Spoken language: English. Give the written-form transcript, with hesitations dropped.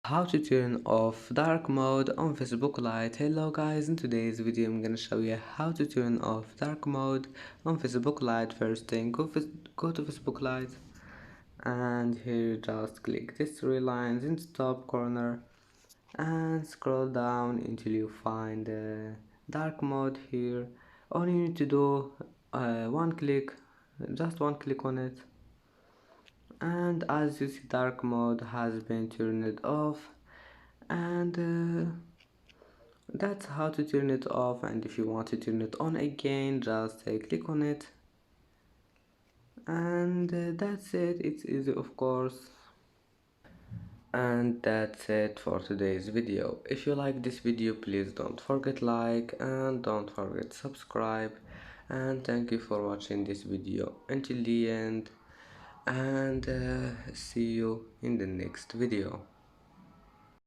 How to turn off dark mode on Facebook Lite. Hello guys, in today's video I'm gonna show you how to turn off dark mode on Facebook Lite. First thing, go to Facebook Lite, and here just click these three lines in the top corner and scroll down until you find dark mode. Here all you need to do, one click, just one click on it, and as you see dark mode has been turned off. And that's how to turn it off. And if you want to turn it on again, just click on it, and that's it. It's easy, of course. And that's it for today's video. If you like this video, please don't forget like and don't forget subscribe. And thank you for watching this video until the end, and see you in the next video.